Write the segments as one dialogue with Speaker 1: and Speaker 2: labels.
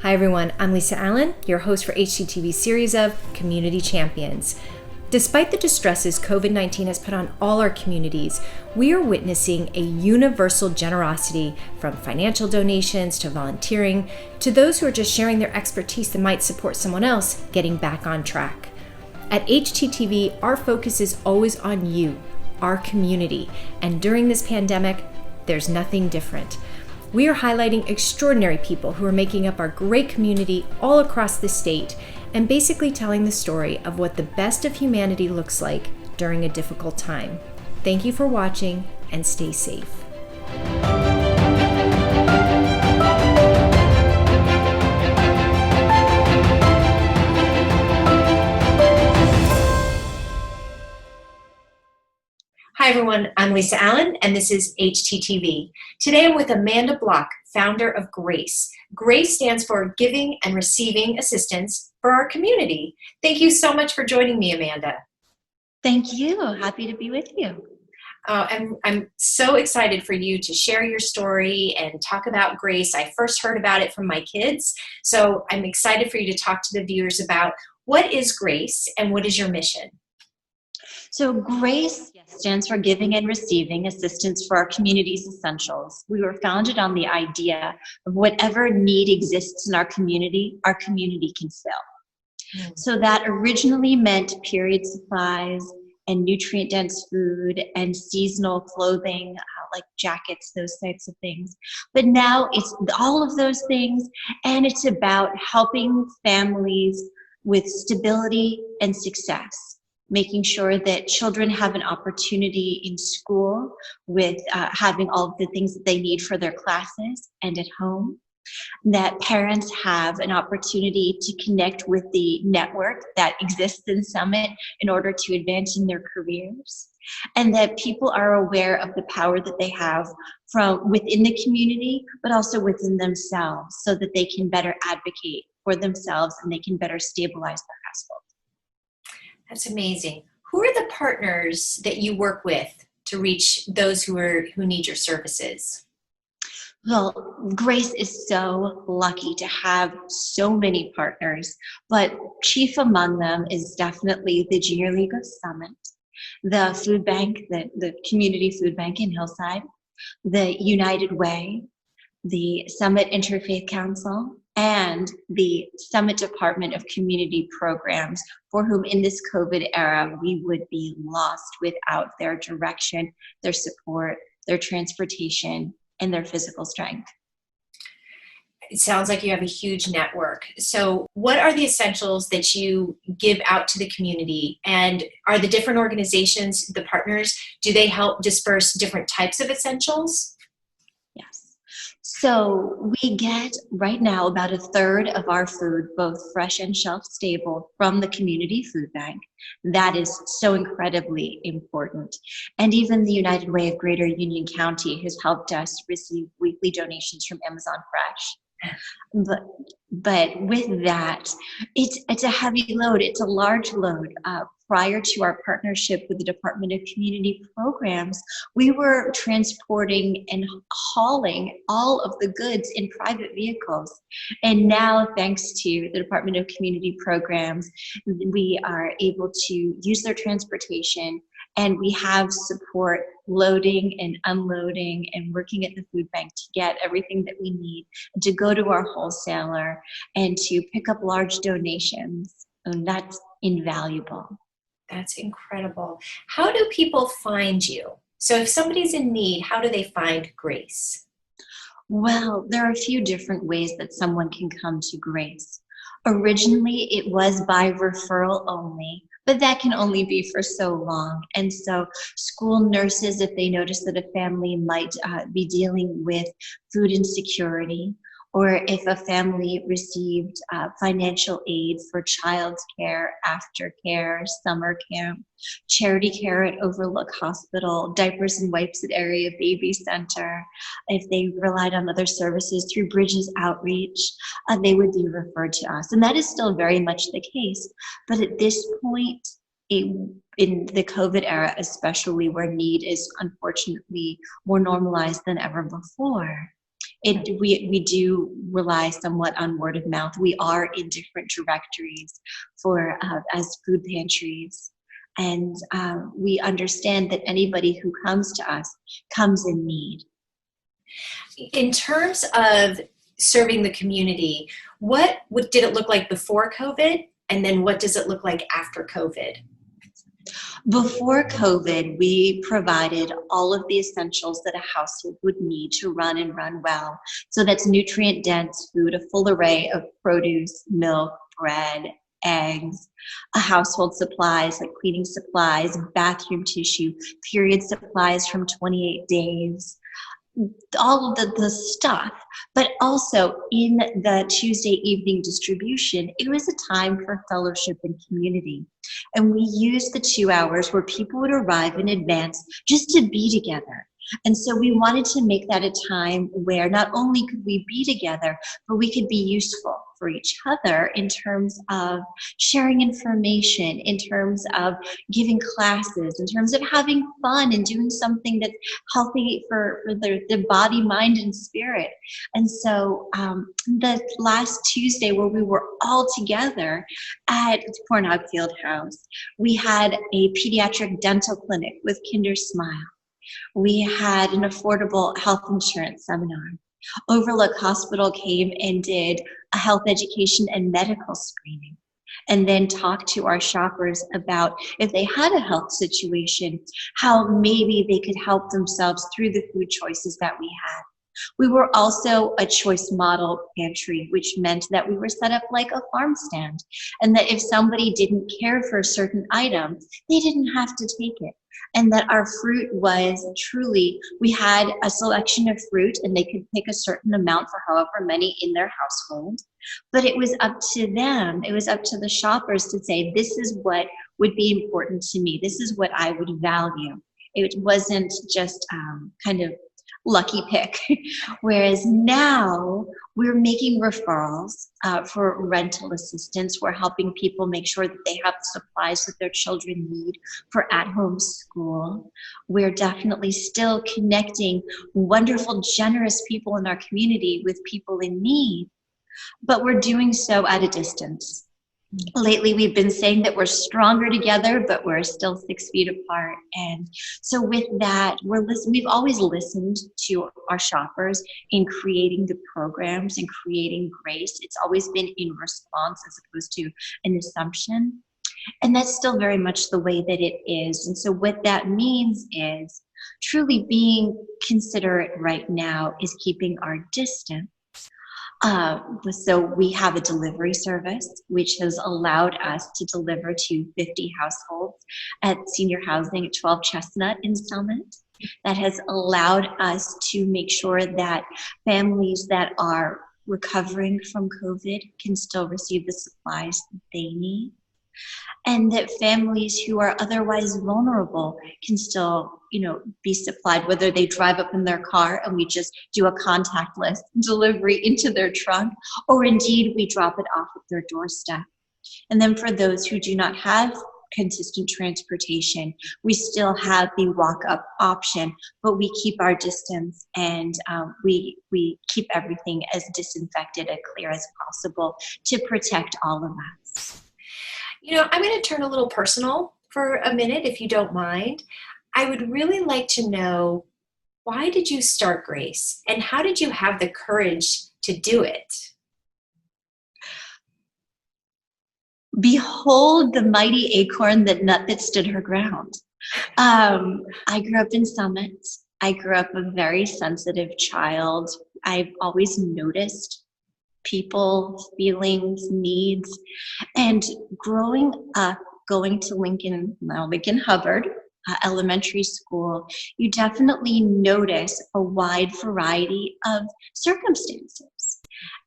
Speaker 1: Hi everyone, I'm Lisa Allen, your host for HTTV series of Community Champions. Despite the distresses COVID-19 has put on all our communities, we are witnessing a universal generosity from financial donations to volunteering to those who are just sharing their expertise that might support someone else getting back on track. At HTTV, our focus is always on you, our community, and during this pandemic, there's nothing different. We are highlighting extraordinary people who are making up our great community all across the state and basically telling the story of what the best of humanity looks like during a difficult time. Thank you for watching and stay safe. Hi everyone, I'm Lisa Allen and this is HTTV. Today I'm with Amanda Block, founder of G.R.A.C.E. G.R.A.C.E stands for Giving and Receiving Assistance for Our Community. Thank you so much for joining me, Amanda.
Speaker 2: Thank you. Happy to be with you.
Speaker 1: I'm so excited for you to share your story and talk about G.R.A.C.E. I first heard about it from my kids, so I'm excited for you to talk to the viewers about what is G.R.A.C.E. and what is your mission?
Speaker 2: So G.R.A.C.E stands for Giving and Receiving Assistance for Our Community's Essentials. We were founded on the idea of whatever need exists in our community can fill. So that originally meant period supplies and nutrient-dense food and seasonal clothing, like jackets, those types of things. But now it's all of those things, and it's about helping families with stability and success, making sure that children have an opportunity in school with having all of the things that they need for their classes and at home, that parents have an opportunity to connect with the network that exists in Summit in order to advance in their careers, and that people are aware of the power that they have from within the community, but also within themselves, so that they can better advocate for themselves and they can better stabilize their household.
Speaker 1: That's amazing. Who are the partners that you work with to reach those who need your services?
Speaker 2: Well, G.R.A.C.E is so lucky to have so many partners, but chief among them is definitely the Junior League of Summit, the food bank, the community food bank in Hillside, the United Way, the Summit Interfaith Council, and the Summit Department of Community Programs, for whom in this COVID era, we would be lost without their direction, their support, their transportation, and their physical strength.
Speaker 1: It sounds like you have a huge network. So what are the essentials that you give out to the community? And are the different organizations, the partners, do they help disperse different types of essentials?
Speaker 2: Yes. So we get right now about a third of our food, both fresh and shelf stable, from the community food bank. That is so incredibly important. And even the United Way of Greater Union County has helped us receive weekly donations from Amazon Fresh. But with that, it's a heavy load. It's a large load. Prior to our partnership with the Department of Community Programs, we were transporting and hauling all of the goods in private vehicles. And now, thanks to the Department of Community Programs, we are able to use their transportation, and we have support loading and unloading and working at the food bank to get everything that we need, and to go to our wholesaler and to pick up large donations. And that's invaluable.
Speaker 1: That's incredible. How do people find you? So if somebody's in need, how do they find G.R.A.C.E?
Speaker 2: Well, there are a few different ways that someone can come to G.R.A.C.E. Originally, it was by referral only, but that can only be for so long. And so school nurses, if they notice that a family might be dealing with food insecurity, or if a family received financial aid for child's care, aftercare, summer camp, charity care at Overlook Hospital, diapers and wipes at Area Baby Center, if they relied on other services through Bridges Outreach, they would be referred to us. And that is still very much the case. But at this point, in the COVID era, especially where need is unfortunately more normalized than ever before, We do rely somewhat on word of mouth. We are in different directories for as food pantries. And we understand that anybody who comes to us comes in need.
Speaker 1: In terms of serving the community, what did it look like before COVID? And then what does it look like after COVID?
Speaker 2: Before COVID, we provided all of the essentials that a household would need to run and run well. So that's nutrient-dense food, a full array of produce, milk, bread, eggs, household supplies like cleaning supplies, bathroom tissue, period supplies from 28 days, all of the stuff. But also in the Tuesday evening distribution, it was a time for fellowship and community. And we used the 2 hours where people would arrive in advance just to be together. And so we wanted to make that a time where not only could we be together, but we could be useful for each other in terms of sharing information, in terms of giving classes, in terms of having fun and doing something that's healthy for the body, mind, and spirit. And so the last Tuesday where we were all together at Pornhog Field House, we had a pediatric dental clinic with Kinder Smile. We had an affordable health insurance seminar. Overlook Hospital came and did a health education and medical screening, and then talked to our shoppers about if they had a health situation, how maybe they could help themselves through the food choices that we had. We were also a choice model pantry, which meant that we were set up like a farm stand, and that if somebody didn't care for a certain item, they didn't have to take it. And that our fruit was truly, we had a selection of fruit and they could pick a certain amount for however many in their household. But it was up to them, it was up to the shoppers to say, this is what would be important to me. This is what I would value. It wasn't just kind of lucky pick. Whereas now we're making referrals for rental assistance. We're helping people make sure that they have the supplies that their children need for at-home school. We're definitely still connecting wonderful, generous people in our community with people in need, but we're doing so at a distance. Lately, we've been saying that we're stronger together, but we're still 6 feet apart. And so with that, we've always listened to our shoppers in creating the programs and creating G.R.A.C.E. It's always been in response as opposed to an assumption. And that's still very much the way that it is. And so what that means is truly being considerate right now is keeping our distance. So we have a delivery service, which has allowed us to deliver to 50 households at senior housing at 12 Chestnut in Summit. That has allowed us to make sure that families that are recovering from COVID can still receive the supplies that they need. And that families who are otherwise vulnerable can still, be supplied, whether they drive up in their car and we just do a contactless delivery into their trunk, or indeed we drop it off at their doorstep. And then for those who do not have consistent transportation, we still have the walk-up option, but we keep our distance and we keep everything as disinfected and clear as possible to protect all of us.
Speaker 1: I'm going to turn a little personal for a minute, if you don't mind. I would really like to know, why did you start G.R.A.C.E. and how did you have the courage to do it?
Speaker 2: Behold the mighty acorn that stood her ground. I grew up in Summit. I grew up a very sensitive child. I've always noticed people, feelings, needs. And growing up, going to Lincoln Hubbard elementary school, you definitely notice a wide variety of circumstances.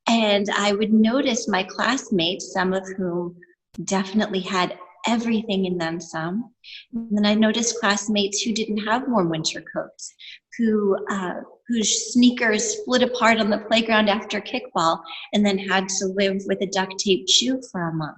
Speaker 2: And I would notice my classmates, some of whom definitely had everything and then some. And then I noticed classmates who didn't have warm winter coats, whose sneakers split apart on the playground after kickball and then had to live with a duct tape shoe for a month.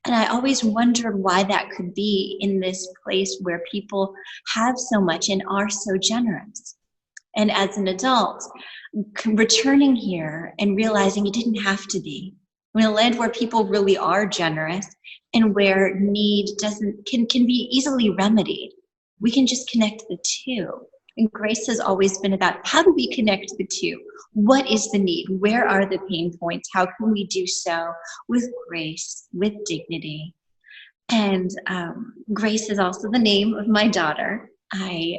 Speaker 2: And I always wondered why that could be in this place where people have so much and are so generous. And as an adult, returning here and realizing it didn't have to be. In a land where people really are generous and where need can be easily remedied, we can just connect the two. And grace has always been about, how do we connect the two? What is the need? Where are the pain points? How can we do so with grace, with dignity? And Grace is also the name of my daughter. I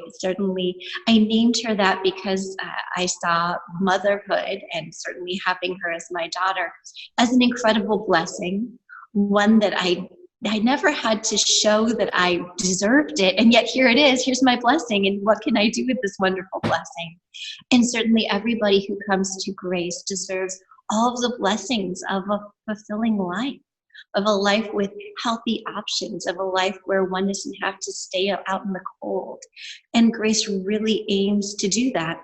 Speaker 2: named her that because I saw motherhood, and certainly having her as my daughter, as an incredible blessing, one that I never had to show that I deserved it, and yet here it is. Here's my blessing, and what can I do with this wonderful blessing? And certainly everybody who comes to Grace deserves all of the blessings of a fulfilling life, of a life with healthy options, of a life where one doesn't have to stay out in the cold. And Grace really aims to do that.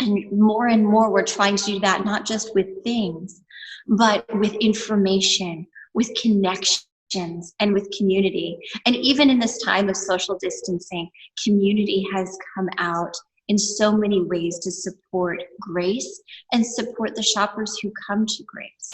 Speaker 2: And more we're trying to do that, not just with things, but with information, with connections, and with community. And even in this time of social distancing, community has come out in so many ways to support Grace and support the shoppers who come to Grace.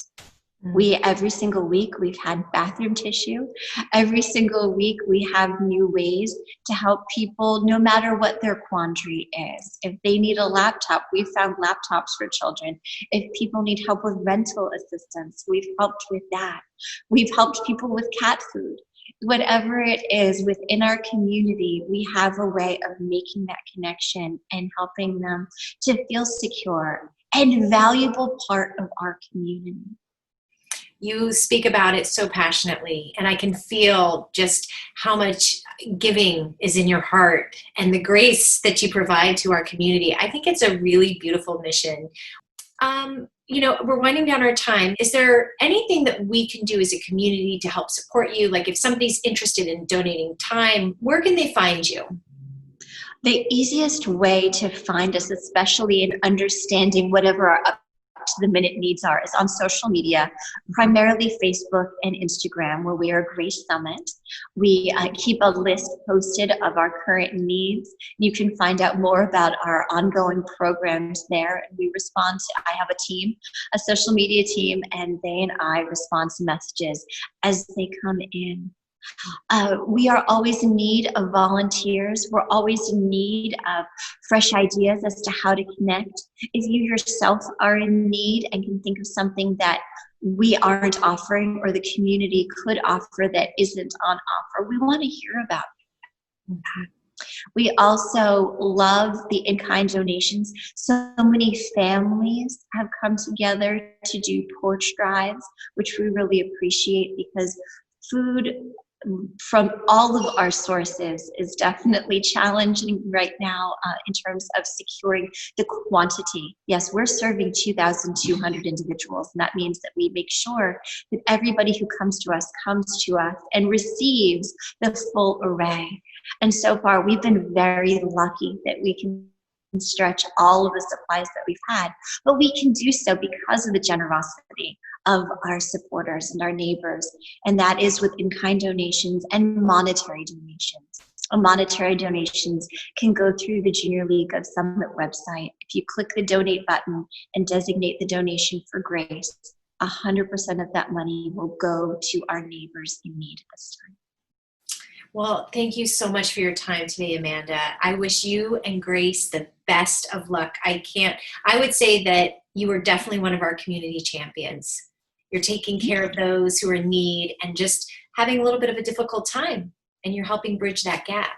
Speaker 2: Every single week, we've had bathroom tissue. Every single week, we have new ways to help people, no matter what their quandary is. If they need a laptop, we've found laptops for children. If people need help with rental assistance, we've helped with that. We've helped people with cat food. Whatever it is within our community, we have a way of making that connection and helping them to feel secure and valuable part of our community.
Speaker 1: You speak about it so passionately, and I can feel just how much giving is in your heart and the grace that you provide to our community. I think it's a really beautiful mission. We're winding down our time. Is there anything that we can do as a community to help support you? Like if somebody's interested in donating time, where can they find you?
Speaker 2: The easiest way to find us, especially in understanding whatever our to the minute needs are, is on social media, primarily Facebook and Instagram, where we are Grace Summit. We keep a list posted of our current needs. You can find out more about our ongoing programs there. We respond to, I have a team, a social media team, and they and I respond to messages as they come in. We are always in need of volunteers. We're always in need of fresh ideas as to how to connect. If you yourself are in need and can think of something that we aren't offering or the community could offer that isn't on offer, we want to hear about it. We also love the in-kind donations. So many families have come together to do porch drives, which we really appreciate, because food from all of our sources is definitely challenging right now in terms of securing the quantity. Yes, we're serving 2,200 individuals, and that means that we make sure that everybody who comes to us and receives the full array. And so far, we've been very lucky that we can stretch all of the supplies that we've had, but we can do so because of the generosity of our supporters and our neighbors, and that is with in-kind donations and monetary donations. Monetary donations can go through the Junior League of Summit website. If you click the donate button and designate the donation for Grace, 100% of that money will go to our neighbors in need at this time.
Speaker 1: Well, thank you so much for your time today, Amanda. I wish you and Grace the best of luck. I would say that you are definitely one of our community champions. You're taking care of those who are in need and just having a little bit of a difficult time, and you're helping bridge that gap.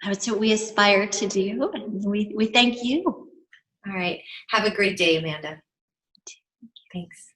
Speaker 2: That's what we aspire to do, and we thank you.
Speaker 1: All right. Have a great day, Amanda. Thanks.